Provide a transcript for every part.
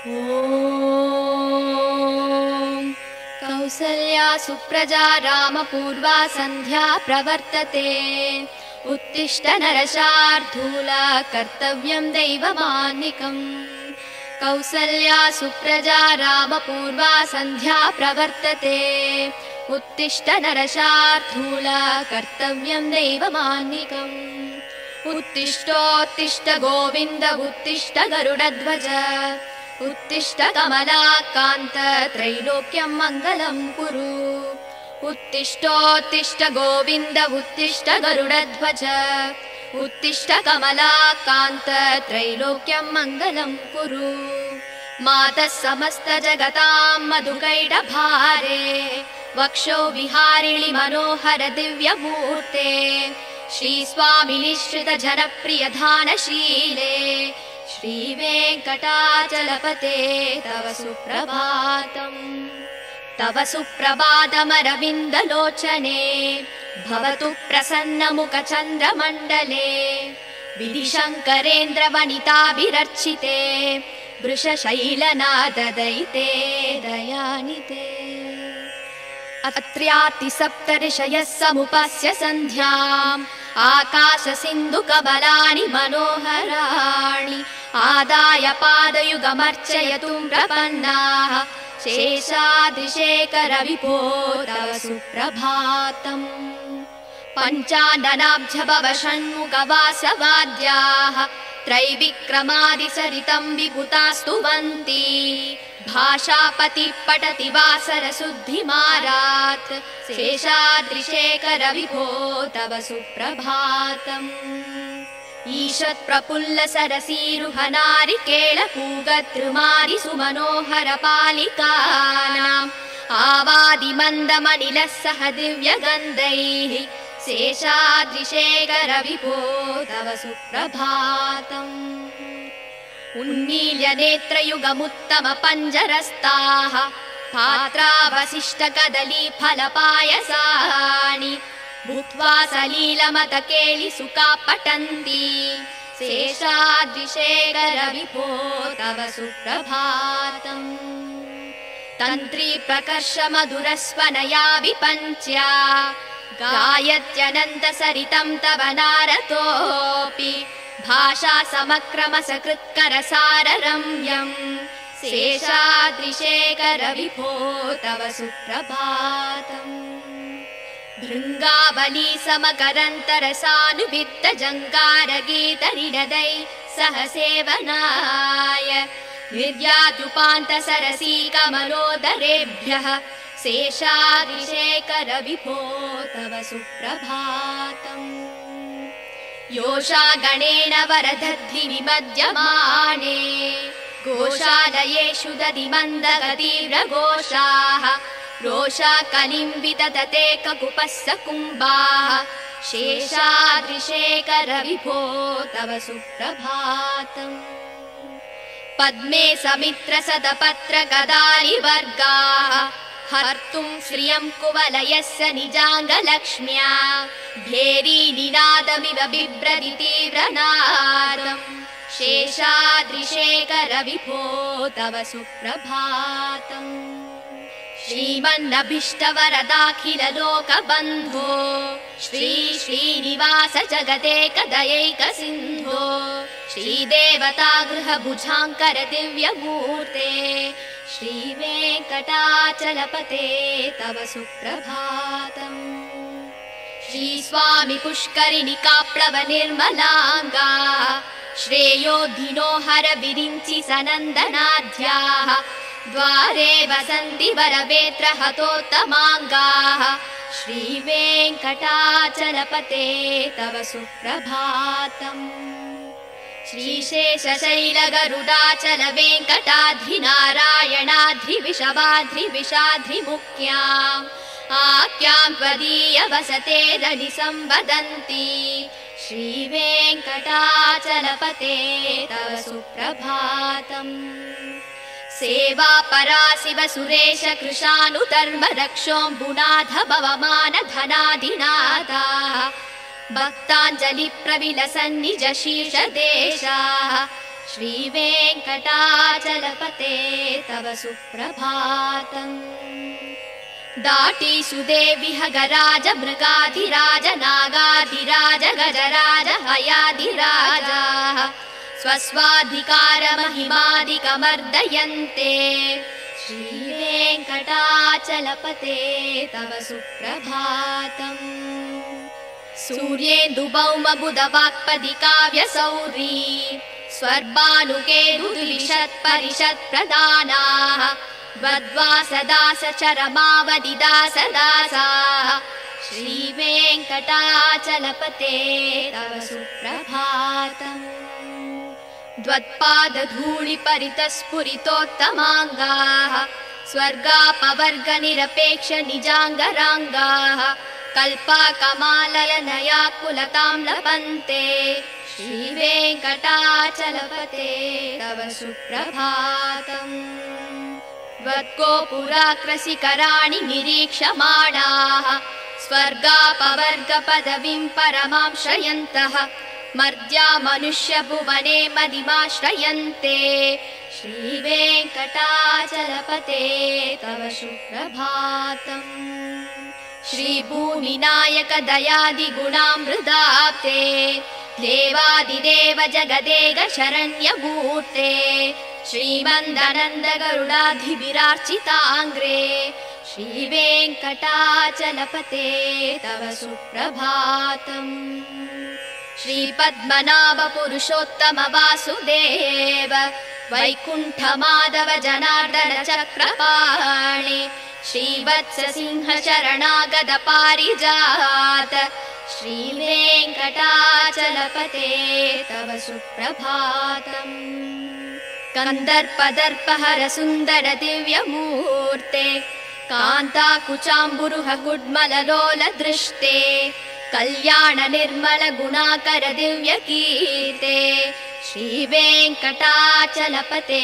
ॐ कौसल्या सुप्रजा रामपूर्वा सन्ध्या प्रवर्तते उत्तिष्ठ नरशार्दूला कर्तव्यं दैवमान्निकम् कौसल्या सुप्रजा रामपूर्वा सन्ध्या प्रवर्तते उत्तिष्ठ नरशार्दूला कर्तव्यं दैवमान्निकम् उत्तिष्ठोत्तिष्ठ गोविन्द उत्तिष्ठ गरुडध्वज उत्तिष्ठ कमलाकान्त त्रैलोक्यं मङ्गलं कुरु उत्तिष्ठोत्तिष्ठ गोविन्द उत्तिष्ठ गरुडध्वज उत्तिष्ठ कमलाकान्त त्रैलोक्यं मङ्गलं कुरु मातः समस्त जगतां मधुकैटभारे वक्षो विहारिणि मनोहर दिव्यमूर्ते श्रीस्वामिनि श्रित जनप्रिय धानशीले श्रीवेङ्कटाचलपते तव सुप्रभातम् तव सुप्रभातमरविन्दलोचने भवतु प्रसन्नमुखचन्द्रमण्डले विधिशङ्करेन्द्रवनिताभिरर्चिते वृषशैलनाददयिते दयानिते अत्र्यातिसप्तऋषयः समुपस्य सन्ध्याम् आकाशसिन्धुकबलानि मनोहराणि आदाय पादयुगमर्चयतुं प्रपन्नाः शेषाद्रिशेखर विभो तव सुप्रभातम् पञ्चाननाब्जभव षण्मुखवासवाद्याः त्रैविक्रमादिसरितं विभुतास्तुवन्ति भाषापति पठति वासरशुद्धिमारात् शेषाद्रिशेखर विभो तव सुप्रभातम् ईषत् प्रफुल्ल सरसीरुहनारिकेळपूगतृमारि सुमनोहर पालिकानाम् आवादिमन्दमनिलः सह दिव्यगन्धैः शेषाद्रिशेखर विभो तव सुप्रभातम् उन्मील्य नेत्रयुगमुत्तम पञ्जरस्ताः पात्रावशिष्ट कदली फलपायसानि भूत्वा सलीलमतकेलि सुखा पठन्ति शेषाद्रिशेखर विभो तव सुप्रभातम् तन्त्री प्रकर्ष मधुरस्वनया विपञ्च्या गायत्यनन्त सरितं तव नारतोऽपि भाषा समक्रम सकृत्कर साररम्यम् शेषाद्रिशेखर विभो तव सुप्रभातम् भृङ्गावली समकरन्तरसानुवित्त जङ्गारगीत निरदै सह सेवनाय निर्याद्युपान्त सरसी कमलोदरेभ्यः शेषाद्रिशेखर विभो तव सुप्रभातम् योषा गणेन वरदध्नि विमध्यमाने गोशालयेषु दधिमन्दगतीव्रघोषाः रोषा कलिम्बितदते ककुपस्स कुम्भाः शेषाद्रिशेखर विभो तव सुप्रभातम् पद्मे समित्र सदपत्र गदानि वर्गाः हर्तुं श्रियं कुवलयस्य निजाङ्गलक्ष्म्या भेरी निनादमिव बिभ्रति तीव्रनादम् शेषाद्रिशेखर विभो तव सुप्रभातम् श्रीमन्नभीष्टवरदाखिल लोकबन्धो श्री श्रीनिवास जगदेकदयैक सिन्धो श्रीदेवता गृहभुजाङ्कर दिव्यमूर्ते श्रीवेङ्कटाचलपते तव सुप्रभातम् श्रीस्वामि पुष्करिणिका प्लव निर्मलाङ्गा श्रेयोधिनो हर विरिञ्चि सनन्दनाध्याः द्वारे वसन्ति वरवेत्र हतोत्तमाङ्गाः श्रीवेङ्कटाचलपते तव सुप्रभातम् श्रीशेषशैलगरुडाचल वेङ्कटाद्रिनारायणाद्रिविषवाद्रिविषाद्रिमुख्याम् आख्यां त्वदीय वसते रनि संवदन्ति श्रीवेङ्कटाचलपते तव सुप्रभातम् सेवा परा शिव सुरेश कृशानुधर्म रक्षोऽम्बुनाथ भवमान धनाधिनाथाः भक्ताञ्जलि प्रविलसन् निज शीर्षदेशाः श्रीवेङ्कटाचलपते तव सुप्रभातम् दाटी सुदेविह गराज मृगाधिराज नागाधिराज गजराज हयाधिराजाः स्वस्वाधिकारमहिमादिकमर्दयन्ते श्रीवेङ्कटाचलपते तव सुप्रभातम् सूर्येन्दुभौमबुधवाक्पदिकाव्यसौरी स्वर्भानुकेरुद्विषत्परिषत्प्रदानाः द्वद्वासदासचरमावदिदासदासाः श्रीवेङ्कटाचलपते तव सुप्रभातम् द्वत्पादधूलिपरितस्फुरितोत्तमाङ्गाः स्वर्गापवर्गनिरपेक्ष निजाङ्गराङ्गाः कल्पाकमालयनयाकुलतां लभन्ते श्रीवेङ्कटाचलपते तव सुप्रभातम् त्वद्गोपुराग्रशिखराणि निरीक्षमाणाः स्वर्गापवर्गपदवीं परमां श्रयन्तः मर्त्या मनुष्यभुवने मदिमाश्रयन्ते श्रीवेङ्कटाचलपते तव सुप्रभातम् श्रीभूमिनायक दयादिगुणामृताब्धे देवादिदेव जगदेक शरण्यमूर्ते श्रीमन्दनन्द गरुडाधिभिरार्चिताङ्ग्रे श्रीवेङ्कटाचलपते तव सुप्रभातम् श्रीपद्मनाभ पुरुषोत्तम वासुदेव वैकुण्ठमाधव जनार्दन चक्रपाणि श्रीवत्स सिंह शरणागत पारिजात श्रीवेङ्कटाचलपते तव सुप्रभातम् कन्दर्पदर्पहर सुन्दर दिव्यमूर्ते कान्ताकुचाम्बुरुह गुड्मललोल दृष्टे कल्याण निर्मल गुणाकर दिव्यकीर्ते श्रीवेङ्कटाचलपते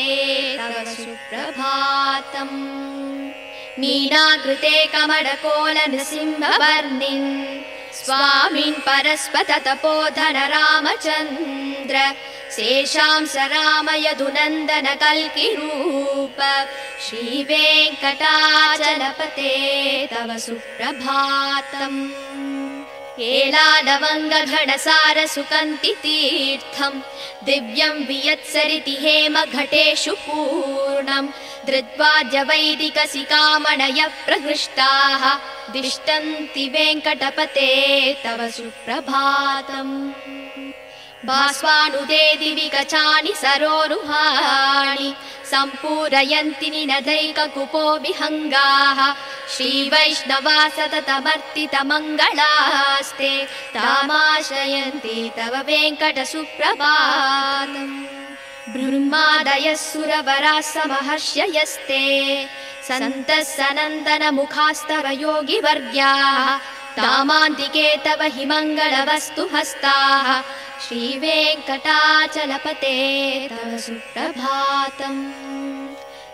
तव सुप्रभातम् मीनाकृते कमलकोल नृसिंहवर्णिन् स्वामिन् परस्पत तपोधन रामचन्द्र शेषांस राम यदुनन्दन कल्किरूप श्रीवेङ्कटाचलपते तव सुप्रभातम् एलालवङ्गघनसार सुकन्ति तीर्थम् दिव्यं वियत्सरिति हेम घटेषु पूर्णम् धृत्वाद्य वैदिकसिकामणयः प्रहृष्टाः दिष्टन्ति वेङ्कटपते तव सुप्रभातम् भास्वानुदे दिवि गचानि सरोरुहाणि सम्पूरयन्ति निनदैककुपो विहङ्गाः श्रीवैष्णवा सततमर्तितमङ्गलास्ते तामाश्रयन्ति तव वेङ्कट सुप्रभातम् ब्रह्मादयः सुरवराः समहर्षयस्ते सन्तः सनन्दन मुखास्तव योगिवर्ग्याः तामान्तिके तव हि मङ्गलवस्तु हस्ताः श्रीवेङ्कटाचलपते तव सुप्रभातम्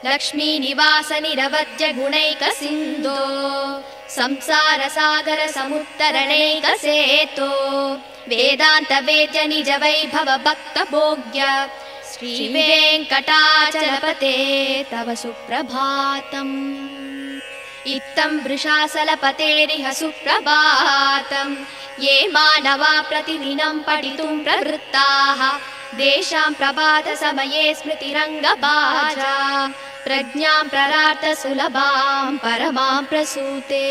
लक्ष्मीनिवास निरवद्य गुणैक सिन्धो संसार सागर समुत्तरणैक सेतो वेदान्त वेद्य निज वैभव भक्त भोग्य श्रीवेङ्कटाचलपते तव सुप्रभातम् इत्थं वृषासलपतेरिह सुप्रभातम् ये मानवा प्रतिदिनं पठितुं प्रवृत्ताः तेषां प्रभात समये स्मृतिरङ्गभाजा प्रज्ञां प्ररार्थ सुलभां परमां प्रसूते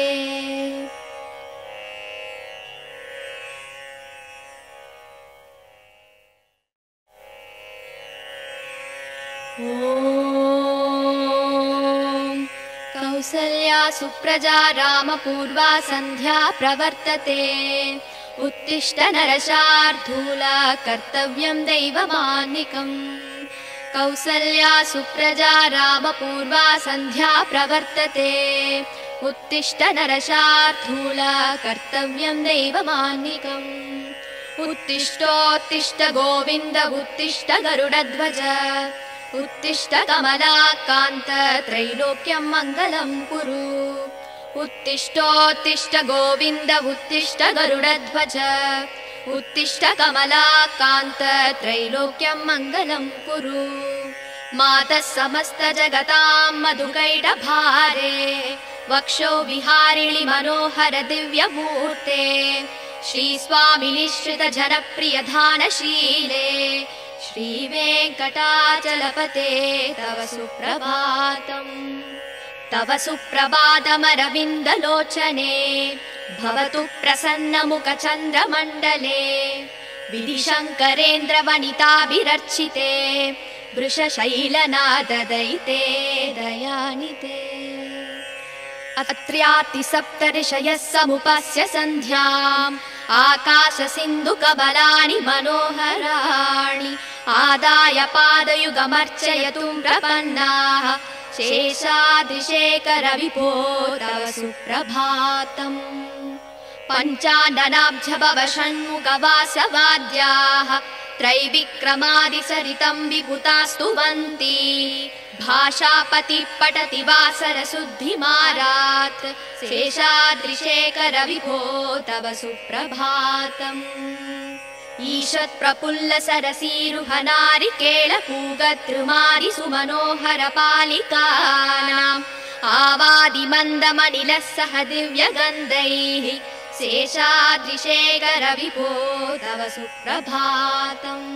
ॐ कौसल्या सुप्रजा रामपूर्वा सन्ध्या प्रवर्तते उत्तिष्ठ नरशार्दूला कर्तव्यं दैवमान्निकम् कौसल्या सुप्रजा रामपूर्वा सन्ध्या प्रवर्तते उत्तिष्ठ नरशार्दूला कर्तव्यं दैवमान्निकम् उत्तिष्ठोत्तिष्ठ गोविन्द उत्तिष्ठ गरुडध्वज उत्तिष्ठ कमलाकान्त त्रैलोक्यं मङ्गलं कुरु उत्तिष्ठोत्तिष्ठ गोविन्द उत्तिष्ठ गरुडध्वज उत्तिष्ठ कमलाकान्त त्रैलोक्यं मङ्गलं कुरु मातः समस्त जगतां मधुकैटभारे वक्षो विहारिणि मनोहर दिव्यमूर्ते श्रीस्वामि निश्रित जनप्रिय धानशीले श्रीवेङ्कटाचलपते तव सुप्रभातम् तव सुप्रभातमरविन्दलोचने भवतु प्रसन्नमुखचन्द्रमण्डले विधिशङ्करेन्द्रवनिताभिरर्चिते वृषशैलनाददयिते दयानिते अत्र्यातिसप्तऋषयः समुपस्य सन्ध्याम् आकाशसिन्धुकमलानि मनोहराणि आदाय पादयुगमर्चयतु प्रपन्नाः शेषाद्रिशेखर विभो तव सुप्रभातम् पञ्चाननाब्ज भव षण्मुखवासवाद्याः त्रैविक्रमादिसरितं विभुतास्तुवन्ति भाषापति पठति वासरशुद्धिमारात् शेषाद्रिशेखर विभो तव सुप्रभातम् ईषत् प्रफुल्ल सरसीरुहनारिकेळपूगतृमारि सुमनोहर पालिकानाम् आवादिमन्दमनिलः सह दिव्यगन्धैः शेषाद्रिशेखर विभो तव सुप्रभातम्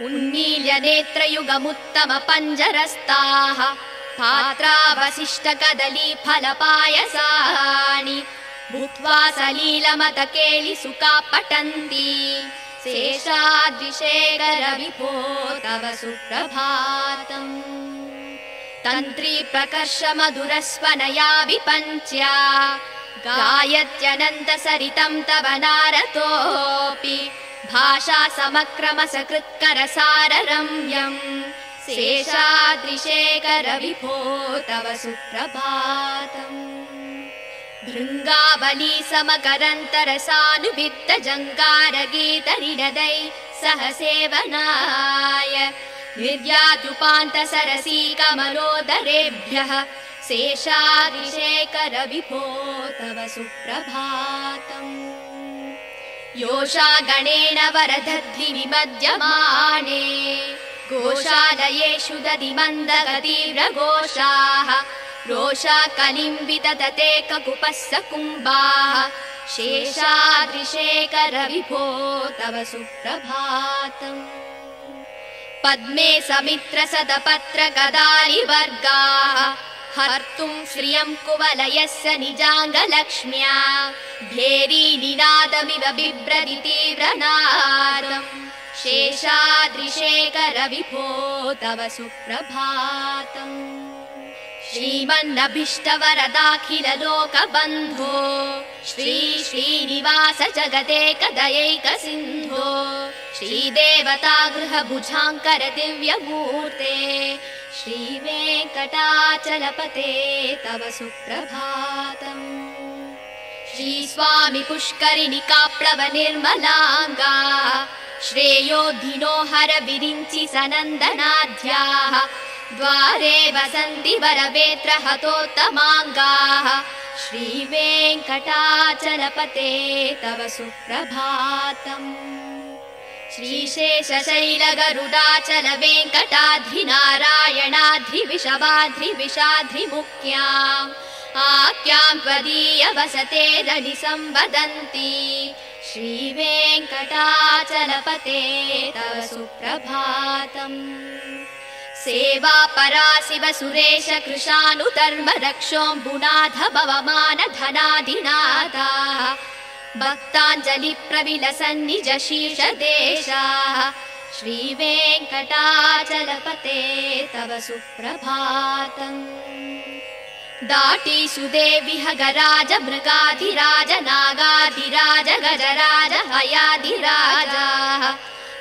उन्मील्य नेत्रयुगमुत्तम पञ्जरस्ताः पात्रावशिष्ट कदली फलपायसानि भूत्वा सलीलमतकेलि सुखा पठन्ति शेषाद्रिशेखर विभो तव सुप्रभातम् तन्त्री प्रकर्ष मधुरस्वनया विपञ्च्या गायत्यनन्त सरितं तव नारतोऽपि भाषा समक्रम सकृत्कर साररम्यम् शेषाद्रिशेखर विभो तव सुप्रभातम् भृङ्गावली समकरन्तरसानुवित्त जङ्गारगीतरिणदै सह सेवनाय निर्याद्युपान्त सरसी कमलोदरेभ्यः शेषाद्रिशेखर विभो तव सुप्रभातम् योषा गणेन वरदध्नि विमध्यमाने गोशालयेषु दधिमन्दगतीव्रघोषाः रोषा कलिम्बितदते ककुपस्स कुम्भाः शेषाद्रिशेखर विभो तव सुप्रभातम् पद्मे समित्र सदपत्र गदालिवर्गाः हर्तुं श्रियं कुवलयस्य निजाङ्गलक्ष्म्या भेरी निनादमिव बिभ्रति तीव्रनादम् शेषाद्रिशेखर विभो तव सुप्रभातम् श्रीमन्नभीष्टवरदाखिल लोकबन्धो श्री श्रीनिवास जगदेकदयैक सिन्धो श्रीदेवता गृहभुजाङ्कर दिव्यमूर्ते श्रीवेङ्कटाचलपते तव सुप्रभातम् श्रीस्वामि पुष्करिणिकाप्लव निर्मलाङ्गा श्रेयोधिनो हर विरिञ्चि सनन्दनाध्याः द्वारे वसन्ति वरवेत्र हतोत्तमाङ्गाः श्रीवेङ्कटाचलपते तव सुप्रभातम् श्रीशेषशैलगरुडाचल वेङ्कटाद्रिनारायणाद्रिविषवाद्रिविषाद्रिमुख्याम् आख्यां त्वदीय वसते रनि संवदन्ति श्रीवेङ्कटाचलपते तव सुप्रभातम् सेवा परा शिव सुरेश कृशानुधर्म रक्षोऽम्बुनाथ भवमान धनाधिनाथा भक्ताञ्जलि प्रविलसन्निज शीर्ष देशाः श्रीवेङ्कटाचलपते तव सुप्रभातम् दाटीषु देविह गराज मृगाधिराज नागाधिराज गजराज हयाधिराजाः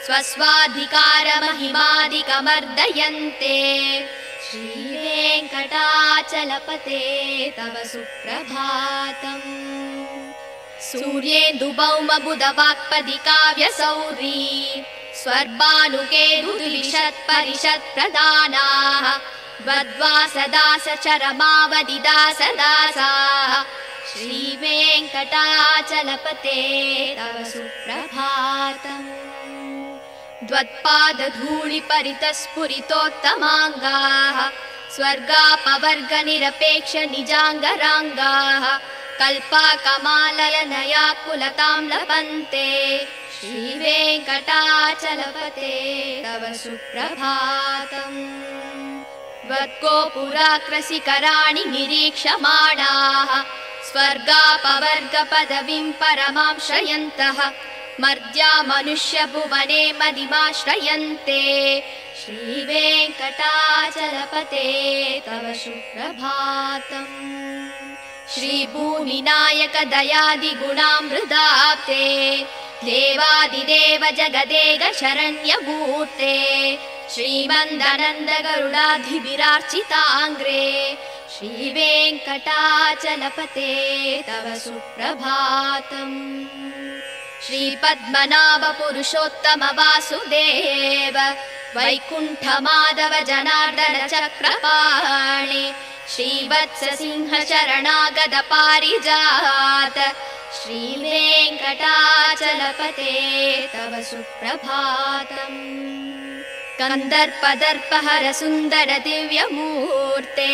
स्वस्वाधिकार महिमादिकमर्दयन्ते श्रीवेङ्कटाचलपते तव सुप्रभातम् सूर्येन्दुभौम बुधवाक्पदि काव्यसौरी स्वर्भानुकेतुद्विषत् परिषत् प्रदानाः वद्वासदास चरमावधि दास दासाः श्रीवेङ्कटाचलपते तव सुप्रभातम् द्वत्पादधूलिपरितस्फुरितोत्तमाङ्गाः स्वर्गापवर्गनिरपेक्ष निजाङ्गराङ्गाः कल्पाकमाललनयाकुलतां लभन्ते श्रीवेङ्कटाचलपते तव सुप्रभातम् त्वद्गोपुराकृशिखराणि निरीक्षमाणाः स्वर्गापवर्गपदवीं परमां श्रयन्तः मर्त्या मनुष्यभुवने मदिमाश्रयन्ते श्रीवेङ्कटाचलपते तव सुप्रभातम् श्रीभूमिनायक दयादिगुणामृताप्ते देवादिदेव जगदेक शरण्यमूर्ते श्रीमन्दनन्द गरुडाधिभिरार्चिताङ्ग्रे श्रीवेङ्कटाचलपते तव सुप्रभातम् श्रीपद्मनाभ पुरुषोत्तम वासुदेव वैकुण्ठ माधव जनार्दन चक्रपाणि श्रीवत्स सिंह शरणागत पारिजात श्रीवेङ्कटाचलपते तव सुप्रभातम् कन्दर्पदर्पहर सुन्दर दिव्यमूर्ते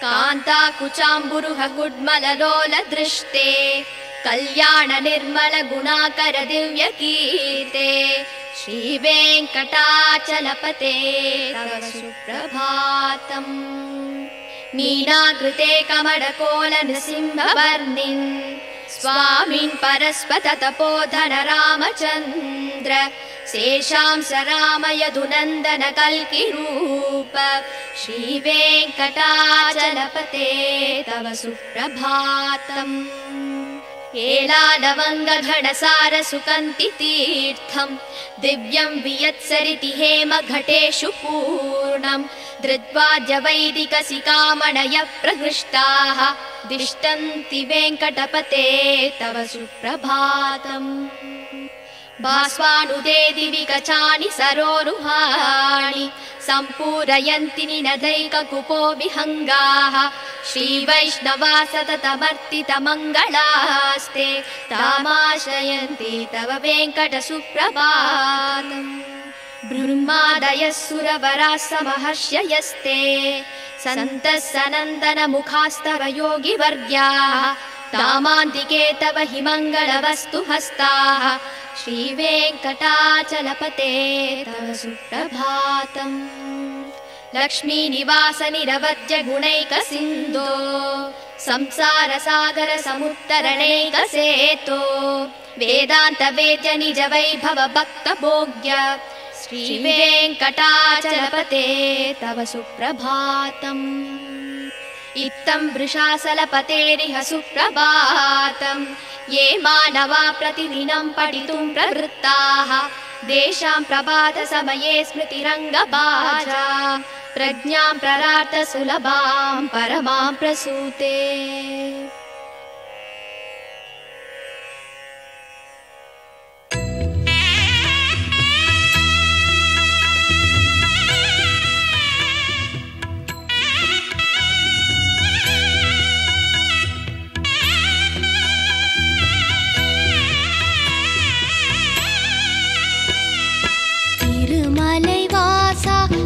कान्ताकुचाम्बुरुह गुड्मललोल दृष्टे कल्याण निर्मल गुणाकर दिव्य कीर्ते श्रीवेङ्कटाचलपते तव सुप्रभातम् मीनाकृते कमलकोल नृसिंहवर्णिन् स्वामिन् परस्पत तपोधन रामचन्द्र शेषांस राम यदुनन्दन कल्किरूप श्रीवेङ्कटाचलपते तव सुप्रभातम् एलालवङ्गघनसार सुकन्ति तीर्थम् दिव्यं वियत्सरिति हेम घटेषु पूर्णम् धृत्वाद्य वैदिकसिकामणय प्रहृष्टाः दिष्टन्ति वेङ्कटपते तव सुप्रभातम् भास्वानुदे दिवि कचानि सरोरुहाणि सम्पूरयन्ति निनदैककुपो विहङ्गाः श्रीवैष्णवा सततमर्तितमङ्गलास्ते तामाश्रयन्ति तव वेङ्कट सुप्रभातम् ब्रह्मादयः सुरवराः समहर्षयस्ते सन्तः सनन्दन मुखास्तव योगिवर्ग्याः तामान्तिके तव हि मङ्गलवस्तु हस्ताः श्रीवेङ्कटाचलपते तव सुप्रभातम् लक्ष्मीनिवास निरवद्य गुणैक सिन्धो संसार सागर समुत्तरणैक सेतो वेदान्त वेद्य निज वैभव भक्त भोग्य श्रीवेङ्कटाचलपते तव सुप्रभातम् इत्थं वृषाचलपतेरिह सुप्रभातम् ये मानवा प्रतिदिनं पठितुं प्रवृत्ताः तेषां प्रभात समये स्मृतिरङ्गभाजा प्रज्ञां प्ररार्थ सुलभां परमां प्रसूते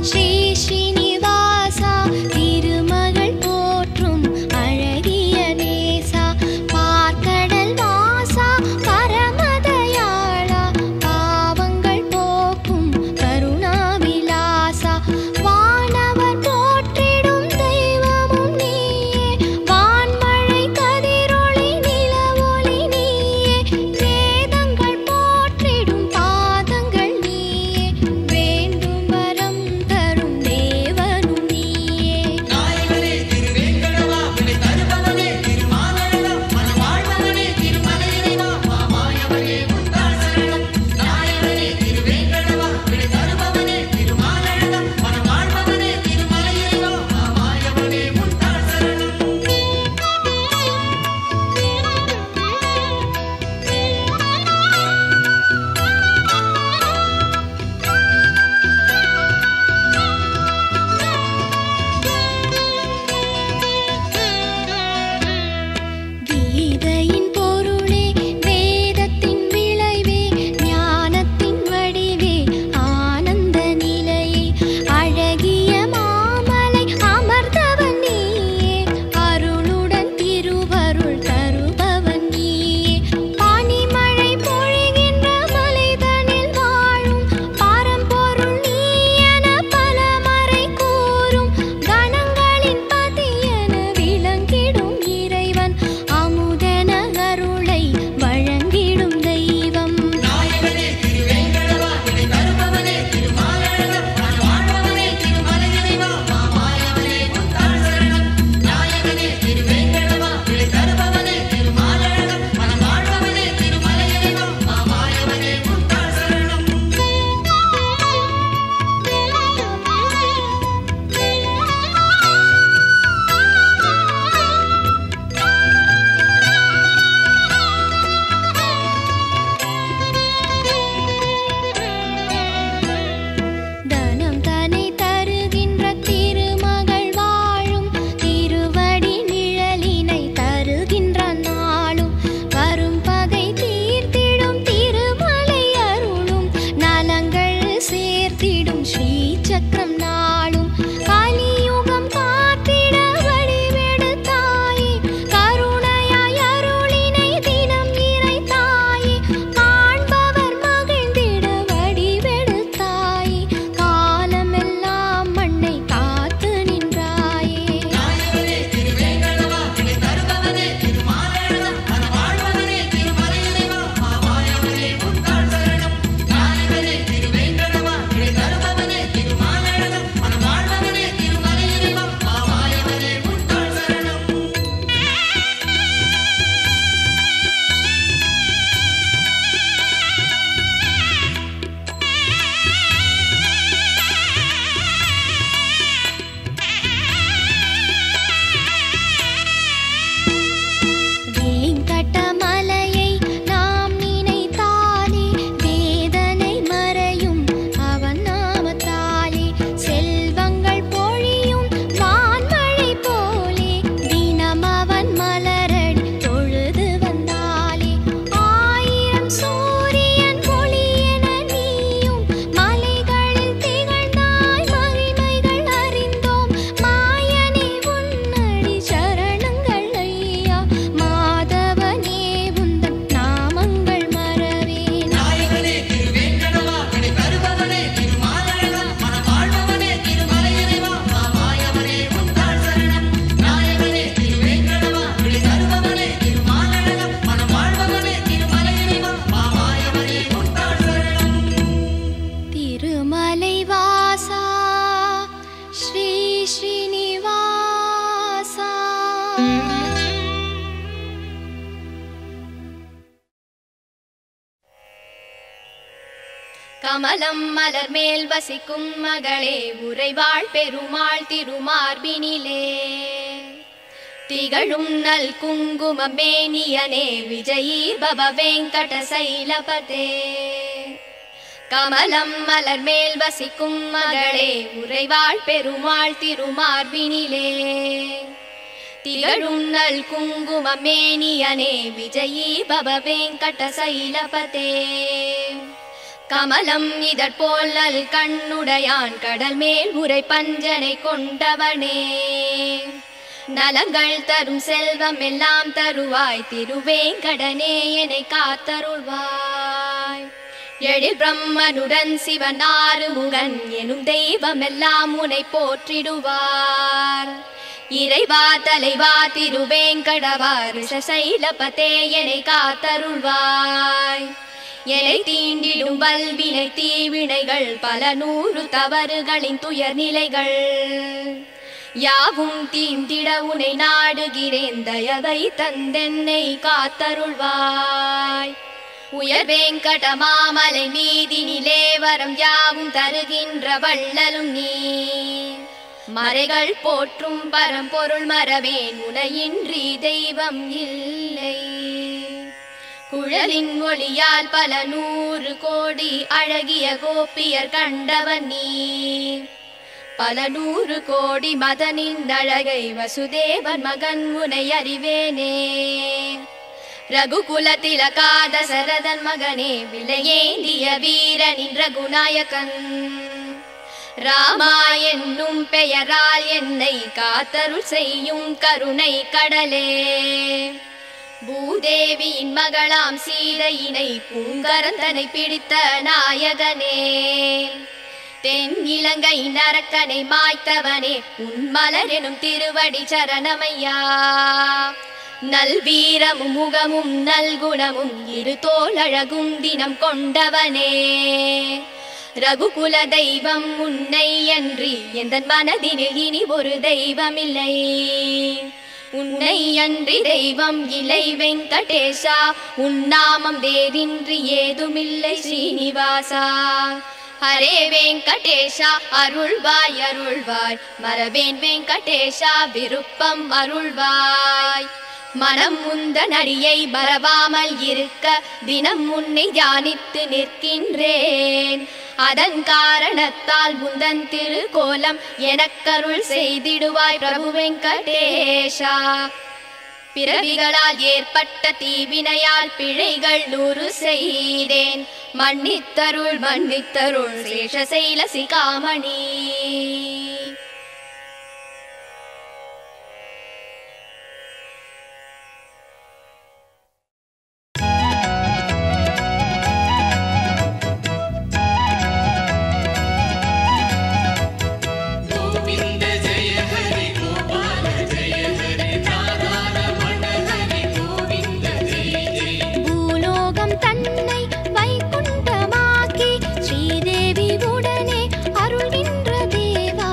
श्री श्रीनिवासा तिरुमगळ पोற்றும் अழகிयने ஸ்ரீசக்கரம் நாளும் கலியுகம் காத்திட வடிவெடுத்தாயே கருணையாய் அருளினை தினம் இறைத்தாயே காண்பவர் மகிழ்ந்திட வடிவெடுத்தாயே காலமெல்லாம் மண்ணை காத்து நின்றாயே வேங்கடமலையை நாம் நினைத்தாலே வேதனை மறையும் அவன் நாமத்தாலே செல்வங்கள் பொழியும் வான்மழை போலே தினம் அவன் மலரடி தொழுது வந்தாலே ஆயிரம் சூரியன் ஒளியென நீயும் மலைகளில் திகழ்ந்தாய் மகிமைகள் அறிந்தோம் மாயனே உன்னடி சரணங்கள் ஐயா மாதவனே உந்தன் நாமங்கள் மறவேன் திருமலை வாசா ஸ்ரீ ஸ்ரீனிவாசா கமலம் மலர் மேல் வசிக்கும் மகளே உறைவாள் பெருமாள் திருமார்பினிலே திகழும் நல் குங்கும மேனியனே விஜயீ பவ வெங்கட சைலபதே கமலம் மலர் மேல் வசிக்கும் மகளே உறைவாள் பெருமாள் திருமார்பினிலே திகழும் நல் குங்கும மேனியனே விஜயீ பவ வெங்கட சைலபதே கமலம் இதற்போல் நல் கண்ணுடையான் கடல் மேல் உரை பஞ்சனை கொண்டவனே நலங்கள் தரும் செல்வம் எல்லாம் தருவாய் திருவேங்கடனே என்னை காத்தருள்வாய் எழில் பிரம்மனுடன் சிவன் ஆறுமுகன் எனும் தெய்வம் எல்லாம் உன்னை போற்றிடுவார் இறைவா தலைவா திருவேங்கடவா ரிஷசைலபதே என்னை காத்தருள்வாய் என்னை தீண்டிடும் வல்வினை தீவினைகள் பல நூறு தவறுகளின் துயர் நிலைகள் யாவும் தீண்டிட உன்னை நாடுகிறேன் தயவை தந்தென்னை காத்தருள்வாய் உயர் வேங்கட மாமலை மீதினிலே வரம் யாவும் தருகின்ற வள்ளலும் நீ மறைகள் போற்றும் பரம்பொருள் மறவேன் உனையின்றி தெய்வம் இல்லை குழலின் ஒளியால் பல நூறு கோடி அழகிய கோபியர் கண்டவன் நீ பல நூறு கோடி மதனின் அழகை வசுதேவன் மகன் உனை அறிவேனே ரகுகுல திலகா தசரதன் மகனே விலையேந்திய வீரனின் ரகுநாயகன் ராமா என்னும் பெயரால் என்னை காத்தருள் செய்யும் கருணை கடலே பூதேவியின் மகளாம் சீதையினை பூங்கரந்தனை பிடித்த நாயகனே தென் இலங்கை நரக்கனை மாய்த்தவனே உன் மலர் எனும் திருவடி சரணமையா நல் வீரமும் முகமும் நல்குணமும் இரு தோளழகும் தினம் கொண்டவனே ரகுகுல தெய்வம் உன்னை அன்றி எந்தன் மனதினில் இனி ஒரு தெய்வமில்லை உன்னை அன்றி தெய்வம் இலை வெங்கடேஷா உன் நாமம் வேறின்றி ஏதுமில்லை ஸ்ரீனிவாசா ஹரே வெங்கடேஷா அருள்வாய் அருள்வாய் மரவேன் வெங்கடேஷா விருப்பம் அருள்வாய் மனம் முந்தன் அடியை மறவாமல் இருக்க தினம் உன்னை தியானித்து நிற்கின்றேன் அதன் காரணத்தால் முந்தன் திருக்கோலம் எனக்கருள் செய்திடுவாய் பிரபு வெங்கடேஷா பிறவிகளால் ஏற்பட்ட தீவினையால் பிழைகள் 100 செய்தேன். மன்னித்தருள் மன்னித்தருள் சேஷசைல சிகாமணி. வைகுண்டமாக்கி ஸ்ரீதேவி உடனே அருள்கின்ற தேவா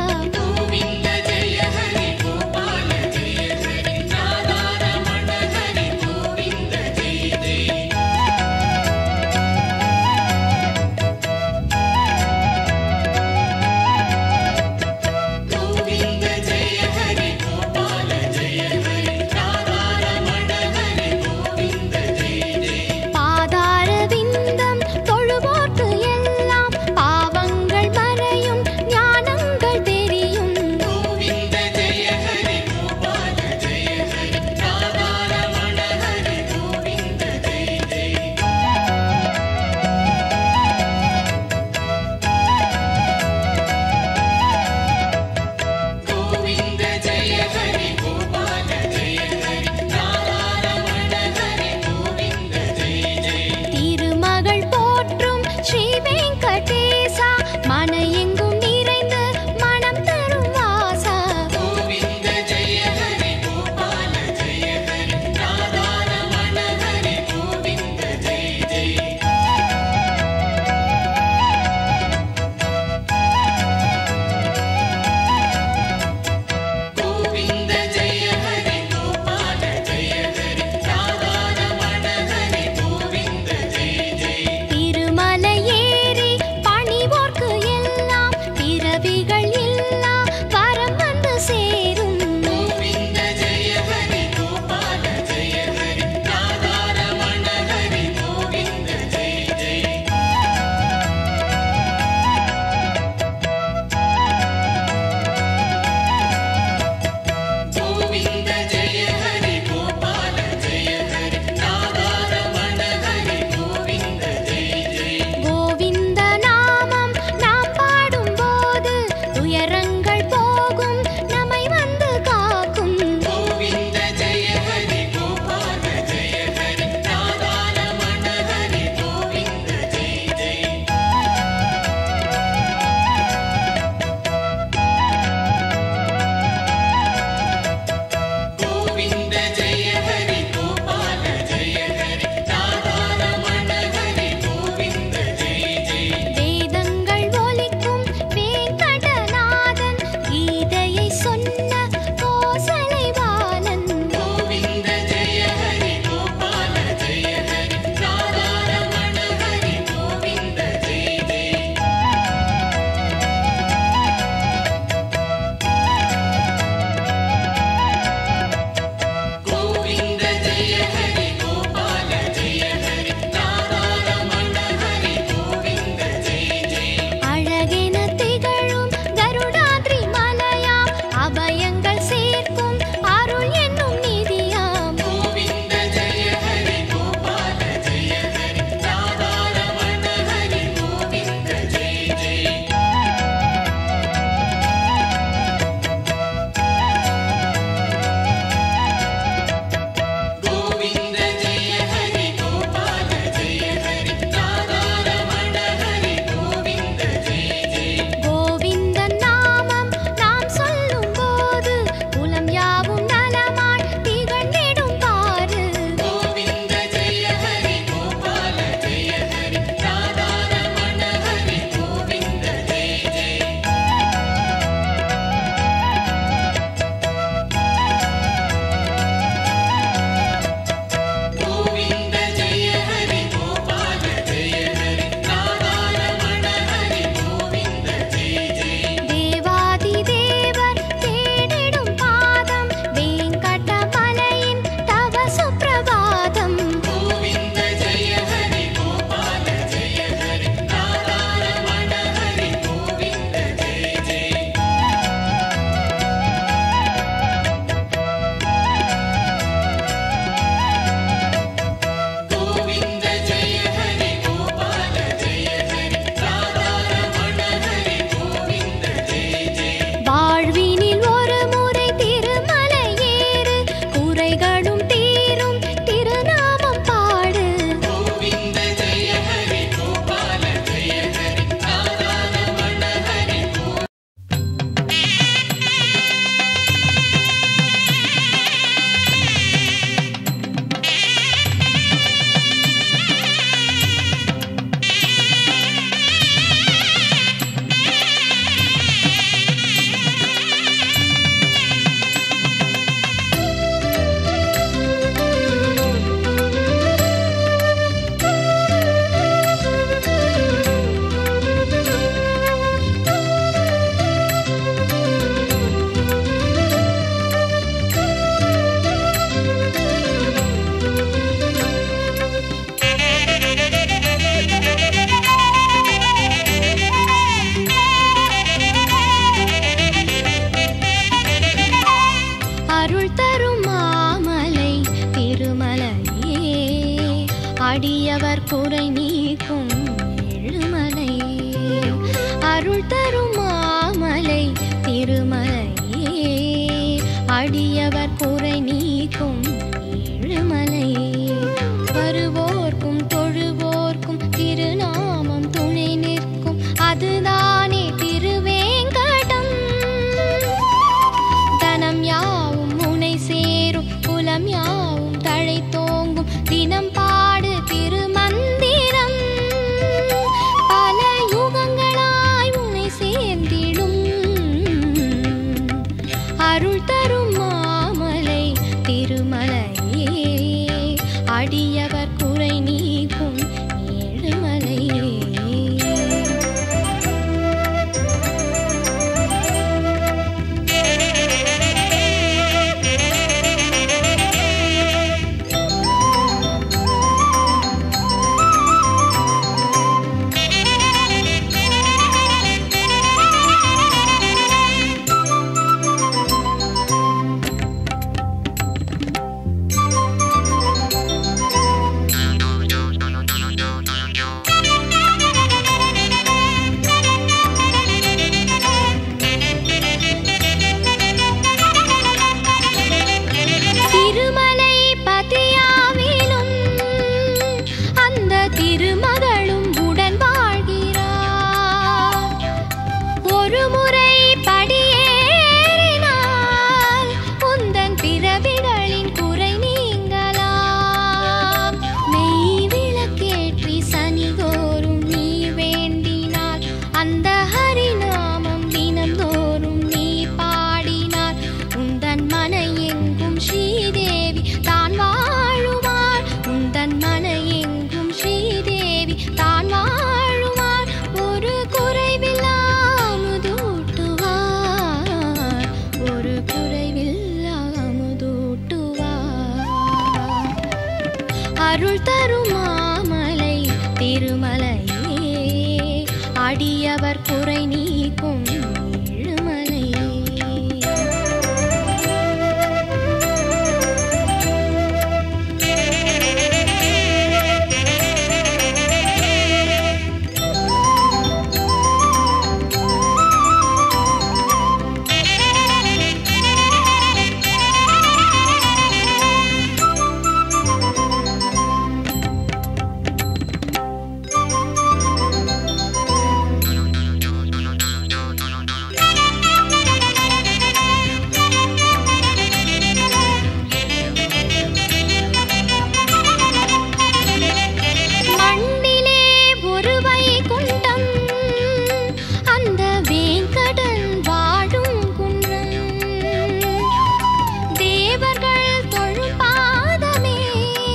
அடியவர் குறை நீக்கும் ஏழுமலை அருள் தரும் மாமலை திருமலையே அடியவர் குறை நீக்கும் ஏழுமலை வருவோர்க்கும் தொழுவோர்க்கும் திருநாமம் துணை நிற்கும் அதுதானே திருவேங்கடம் தனம் யாவும் முனை சேரும் குலம் யாவும் தழை தோங்கும் தினம் பாடு திருமந்திரம் பல யுகங்களாய் உனை சேர்ந்திடும் அருள் தரும் மாமலை திருமலையே அடியவர் குறை நீக்கும் ஏழுமலை அருள் தரும் மாமலை திருமலையே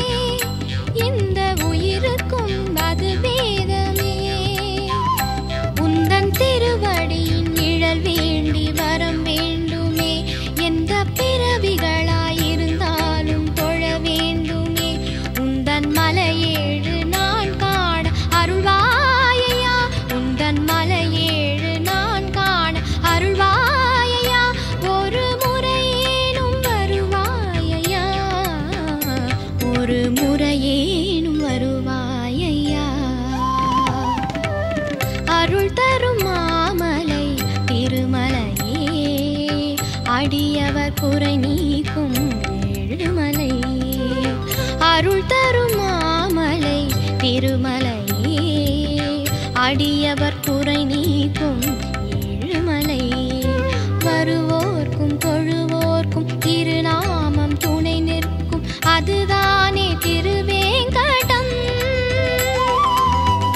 அடியவர் குறை நீக்கும் ஏழுமலை அருள் தரும் மாமலை திருமலையே அடியவர் குறை நீக்கும் ஏழுமலை அருள் தரும் மாமலை திருமலையே அடியவர் குறை நீக்கும் ஏழுமலை வருவோர்க்கும் தொழுவோர்க்கும் திருநாமம் துணை நிற்கும் அதுதானே திருவேங்கடம்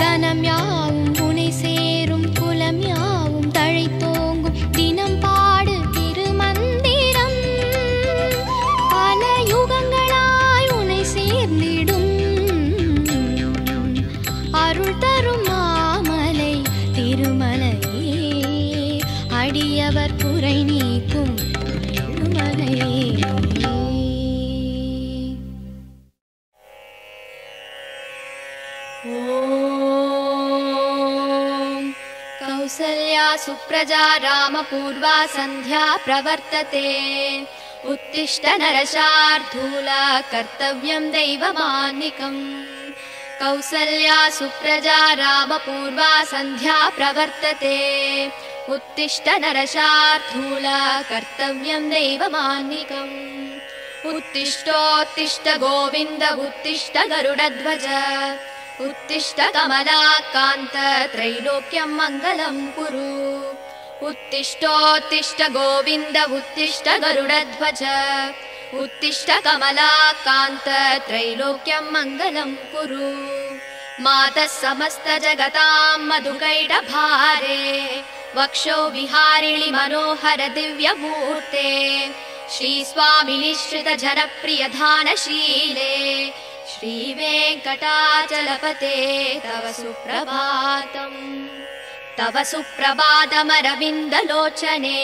தனம் யாவும் புனை சேரும் குலம் யாவும் தழை தோங்கும் தினம் பாடு திருமந்திரம் பல யுகங்களாய் உனை சேர்ந்திடும் அருள் தரும் மாமலை திருமலையே அடியவர் குறை நீக்கும் ஏழுமலை कौसल्या सुप्रजा रामपूर्वा सन्ध्या प्रवर्तते उत्तिष्ठ नरशार्दूल कर्तव्यं दैवमान्निकम् कौसल्या सुप्रजा रामपूर्वा सन्ध्या प्रवर्तते उत्तिष्ठ नरशार्दूला कर्तव्यं दैवमान्निकम् उत्तिष्ठोत्तिष्ठ गोविन्द उत्तिष्ठ गरुडध्वज उत्तिष्ठ कमलाकान्त त्रैलोक्यं मङ्गलं कुरु उत्तिष्ठोत्तिष्ठ गोविन्द उत्तिष्ठ गरुडध्वज उत्तिष्ठ कमलाकान्त त्रैलोक्यं मङ्गलं कुरु मातः समस्त जगतां मधुकैटभारे वक्षो विहारिणि मनोहर दिव्यमूर्ते श्रीस्वामि निश्रित जनप्रियधानशीले श्रीवेङ्कटाचलपते तव सुप्रभातम् तव सुप्रभातमरविन्दलोचने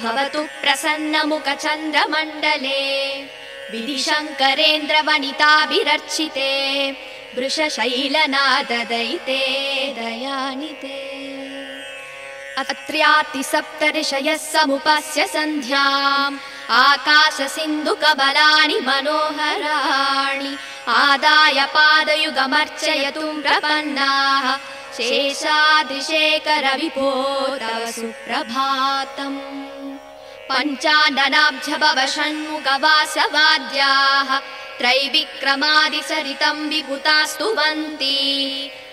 भवतु प्रसन्नमुखचन्द्रमण्डले विधिशङ्करेन्द्रवनिताभिरर्चिते वृषशैलनाददयिते दयानिते अत्र्यातिसप्तऋषयः समुपस्य सन्ध्याम् आकाशसिन्धुकबलानि मनोहराणि आदाय पादयुगमर्चयतुं प्रपन्नाः शेषाद्रिशेखरविभो तव सुप्रभातम् पञ्चाननाब्जभव षण्मुखवासवाद्याः त्रैविक्रमादिसरितं विभुतास्तुवन्ति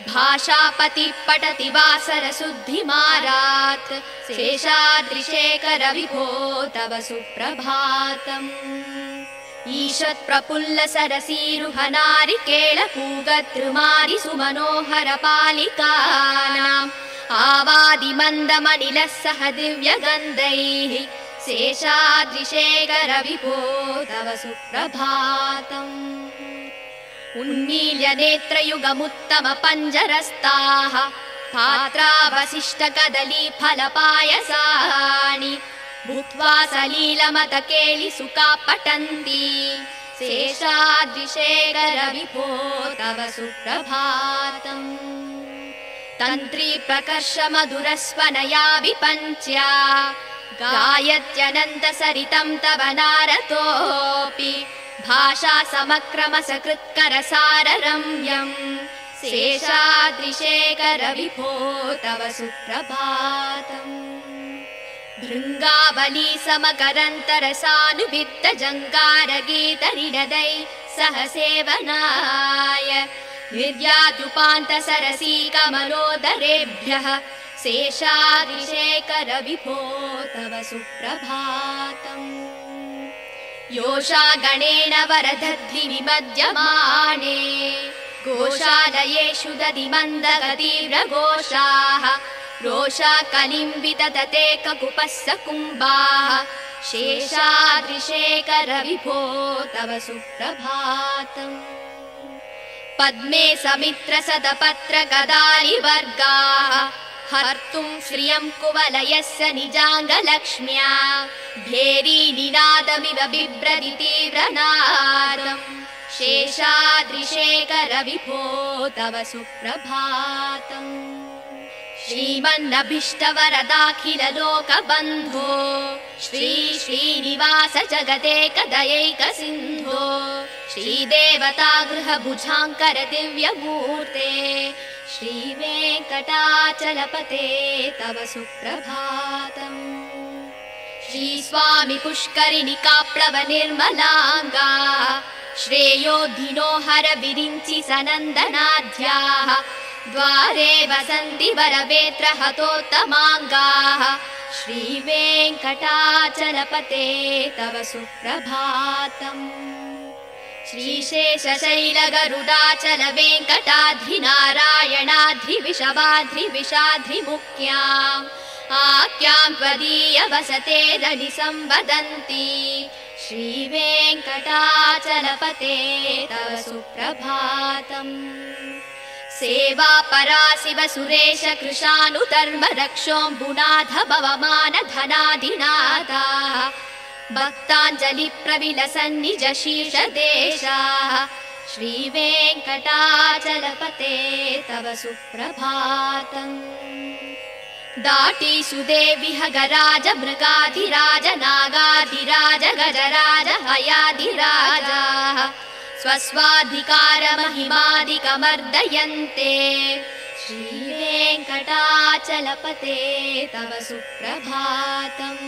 भाषापति पठति वासरशुद्धिमारात् शेषाद्रिशेखरविभो तव सुप्रभातम् ईषत्प्रफुल्ल सरसीरुहनारिकेळपूगद्रुमादि सुमनोहर पालिकानाम् आवादिमन्दमनिलः सह दिव्यगन्धैः शेषाद्रिशेखरविभो तव सुप्रभातम् उन्मील्य नेत्रयुगमुत्तम पञ्जरस्ताः पात्रावशिष्टकदली फलपायसानि भूत्वा सलीलमतकेलि सुखा पठन्ति शेषाद्रिशेखरविभो तव सुप्रभातम् तन्त्री प्रकर्ष मधुरस्वनया विपञ्च्या गायत्यनन्तसरितं तव नारतोऽपि भाषा समक्रमसकृत्करसाररम्यम् शेषाद्रिशेखरविभो तव सुप्रभातम् भृङ्गावली समकरन्तरसानुभित्तजङ्गारगीतनिनदै सह सेवनाय निर्याद्युपान्तसरसी कमलोदरेभ्यः शेषाद्रिशेखरविभो तव सुप्रभातम् योषा गणेन वरदद्विनिमज्यमाने गोशालयेषु दधिमन्दगतीव्रघोषाः रोषा कलिम्बितदते ककुपस्स कुम्भाः शेषाद्रिशेखरविभो तव सुप्रभातम् पद्मे समित्र सदपत्र गदानि वर्गाः हर्तुं श्रियं कुवलयस्य निजाङ्गलक्ष्म्या भेरी निनादमिव बिभ्रति तीव्रनादम् शेषाद्रिशेखरविभो तव सुप्रभातम् श्रीमन्नभीष्टवरदाखिललोकबन्धो श्री श्रीनिवास जगदेकदयैकसिन्धो श्रीदेवतागृहभुजाङ्कर दिव्यमूर्ते श्रीवेङ्कटाचलपते तव सुप्रभातम् श्रीस्वामि पुष्करिणिकाप्लवनिर्मलाङ्गा श्रेयोधिनो हर विरिञ्चि सनन्दनाद्याः द्वारे वसन्ति वरवेत्र हतोत्तमाङ्गाः श्रीवेङ्कटाचलपते तव सुप्रभातम् श्रीशेषशैलगरुडाचल वेङ्कटाद्रिनारायणाद्रिविषवाद्रिविषाद्रिमुख्याम् आख्यां त्वदीय वसतेरनि संवदन्ति श्रीवेङ्कटाचलपते तव सुप्रभातम् सेवा पराशिव सुरेश कृशानुधर्म रक्षोऽम्बुनाथ भवमान धनाधिनाथाः भक्ताञ्जलि प्रविलसन्निज शीर्षदेशाः श्रीवेङ्कटाचलपते तव सुप्रभातम् दाटी सुदेविह गराज मृगाधिराज नागाधिराज गजराज हयाधिराजाः स्वस्वाधिकारमहिमादिकमर्दयन्ते श्रीवेङ्कटाचलपते तव सुप्रभातम्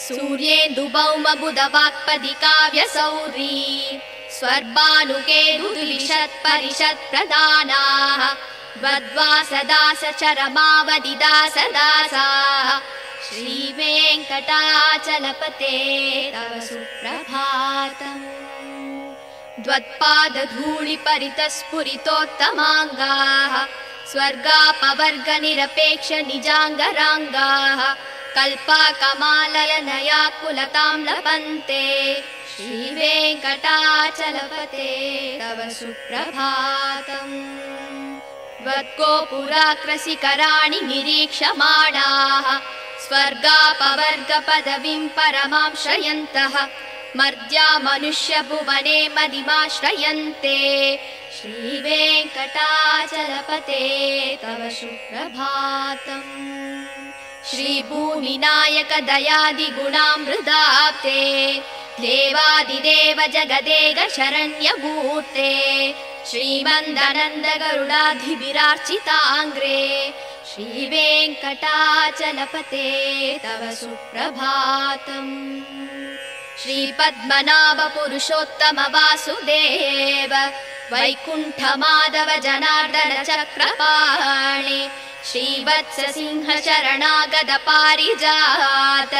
सूर्येन्दुभौमबुधवाक्पदिकाव्यसौरी स्वर्भानुकेतुद्विषत्परिषत्प्रदानाः द्वद्वासदासचरमावदिदासदासाः श्रीवेङ्कटाचलपते तव सुप्रभातम् द्वत्पादधूलिपरितस्फुरितोत्तमाङ्गाः स्वर्गापवर्गनिरपेक्षनिजाङ्गराङ्गाः कल्पाकमालयनयाकुलतां लभन्ते श्रीवेङ्कटाचलपते तव सुप्रभातम् त्वद्गोपुराकृशिखराणि निरीक्षमाणाः स्वर्गापवर्गपदवीं परमां श्रयन्तः मर्त्या मनुष्यभुवने मदिमाश्रयन्ते श्रीवेङ्कटाचलपते तव सुप्रभातम् श्रीभूमिनायक दयादिगुणामृताप्ते देवादिदेव जगदेक शरण्यभूते श्रीमन्दनन्द गरुडाधिभिरार्चिताङ्ग्रे श्रीवेङ्कटाचलपते तव सुप्रभातम् श्रीपद्मनाभ पुरुषोत्तम वासुदेव वैकुण्ठमाधव जनार्दन चक्रपाणि श्रीवत्स सिंह शरणागत पारिजात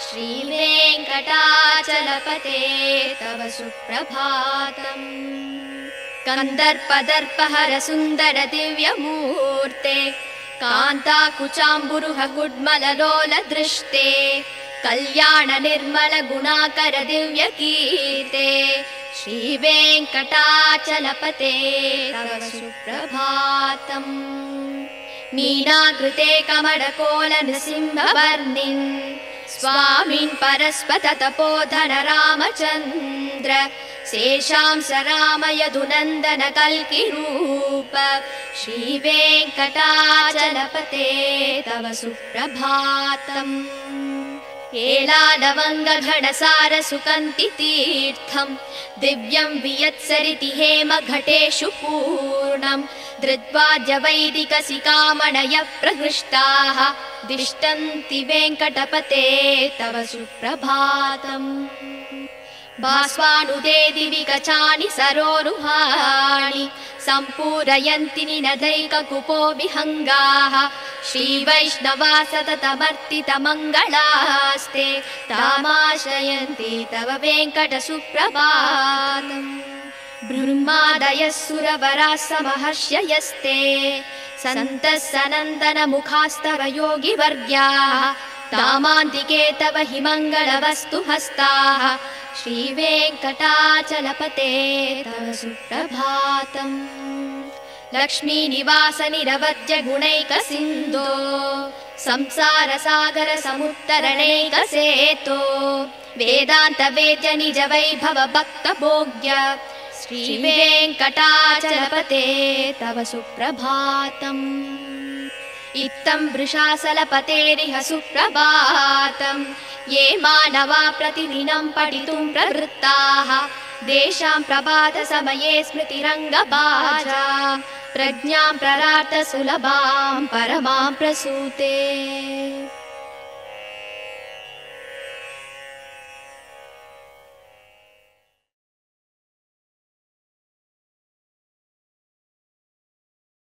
श्रीवेङ्कटाचलपते तव सुप्रभातम् कन्दर्पदर्पहर सुन्दर दिव्यमूर्ते कान्ताकुचाम्बुरुह गुड्मललोल दृष्टे कल्याण निर्मल गुणाकर दिव्यकीर्ते श्रीवेङ्कटाचलपते तव सुप्रभातम् मीनाकृते कमलकोल नृसिंहवर्णिन् स्वामिन् परस्पत तपोधन रामचन्द्र शेषांस राम यदुनन्दन कल्किरूप श्रीवेङ्कटाचलपते तव सुप्रभातम् एलालवङ्गघनसार सुकन्ति तीर्थम् दिव्यं वियत्सरिति हेम घटेषु पूर्णम् धृत्वाद्य वैदिकसिकामणयः प्रहृष्टाः दिष्टन्ति वेङ्कटपते तव सुप्रभातम् भास्वानुदे दिवि गचानि सरोरुहाणि सम्पूरयन्ति निनदैककुपो विहङ्गाः श्रीवैष्णवा सततमर्तितमङ्गलास्ते तामाश्रयन्ति तव वेङ्कट सुप्रभातम् ब्रह्मादयः सुरवराः समहर्षयस्ते सन्तः सनन्दन मुखास्तव योगिवर्ग्याः तामान्तिके तव हि मङ्गलवस्तु हस्ताः श्रीवेङ्कटाचलपते तव सुप्रभातम् लक्ष्मीनिवास निरवद्य गुणैकसिन्धो संसार सागर समुत्तरणैकसेतो वेदान्त वेद्य निज वैभव भक्त भोग्य श्रीवेङ्कटाचलपते तव सुप्रभातम् इत्थं वृषासलपतेरिह सुप्रभातम् ये मानवा प्रतिदिनं पठितुं प्रवृत्ताः तेषां प्रभातसमये स्मृतिरङ्गभाजा प्रज्ञां प्ररार्थ सुलभां परमां प्रसूते।